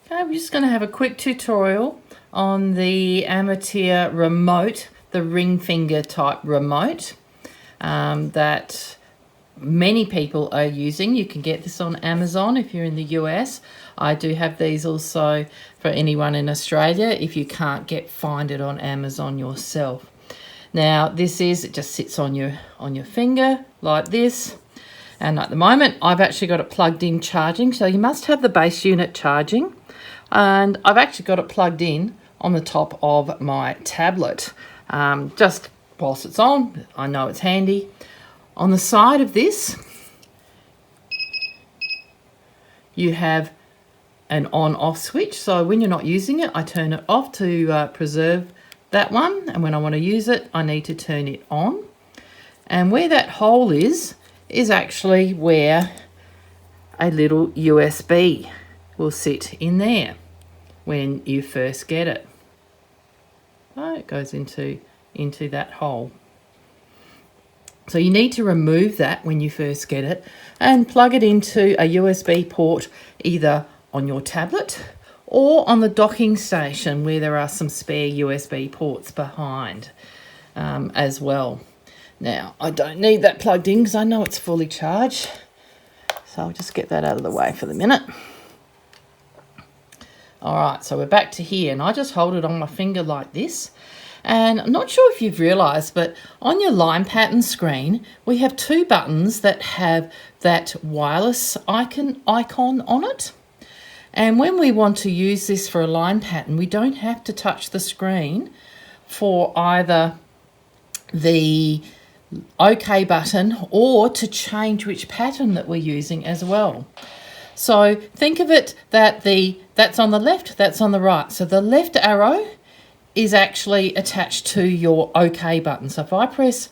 Okay, we're just going to have a quick tutorial on the amateur remote, the ring finger type remote that many people are using. You can get this on Amazon if you're in the US. I do have these also for anyone in Australia if you can't find it on Amazon yourself. Now it just sits on your finger like this. And at the moment, I've actually got it plugged in charging. So you must have the base unit charging. And I've actually got it plugged in on the top of my tablet. Just whilst it's on, I know it's handy. On the side of this, you have an on-off switch. So when you're not using it, I turn it off to preserve that one. And when I want to use it, I need to turn it on. And where that hole is actually where a little USB will sit in there when you first get it. So it goes into that hole. So you need to remove that when you first get it and plug it into a USB port either on your tablet or on the docking station where there are some spare USB ports behind as well. Now, I don't need that plugged in because I know it's fully charged. So I'll just get that out of the way for the minute. All right, so we're back to here, and I just hold it on my finger like this. And I'm not sure if you've realised, but on your line pattern screen, we have two buttons that have that wireless icon on it. And when we want to use this for a line pattern, we don't have to touch the screen for either the OK button or to change which pattern that we're using as well. So think of it that that's on the left, that's on the right. So the left arrow is actually attached to your OK button. So if I press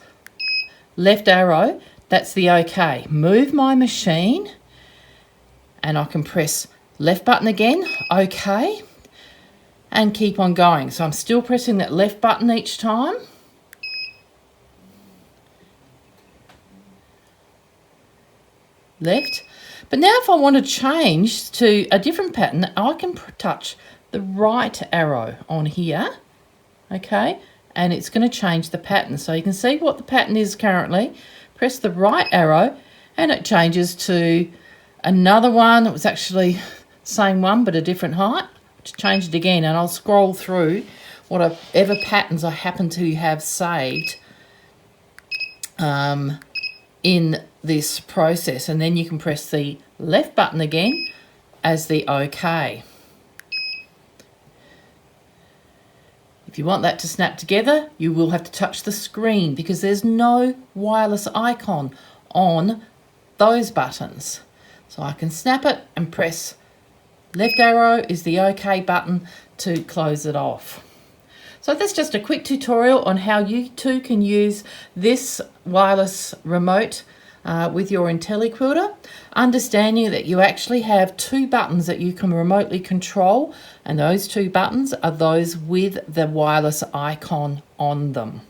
left arrow, that's the OK. Move my machine and I can press left button again, OK, and keep on going. So I'm still pressing that left button each time. Left. But now if I want to change to a different pattern, I can touch the right arrow on here, okay, and it's going to change the pattern. So you can see what the pattern is currently. Press the right arrow and it changes to another one. It was actually the same one but a different height. Just change it again and I'll scroll through whatever patterns I happen to have saved in this process, and then you can press the left button again as the OK. If you want that to snap together, you will have to touch the screen because there's no wireless icon on those buttons. So I can snap it and press left arrow is the OK button to close it off. So that's just a quick tutorial on how you too can use this wireless remote with your Intelliquilter, understanding that you actually have two buttons that you can remotely control, and those two buttons are those with the wireless icon on them.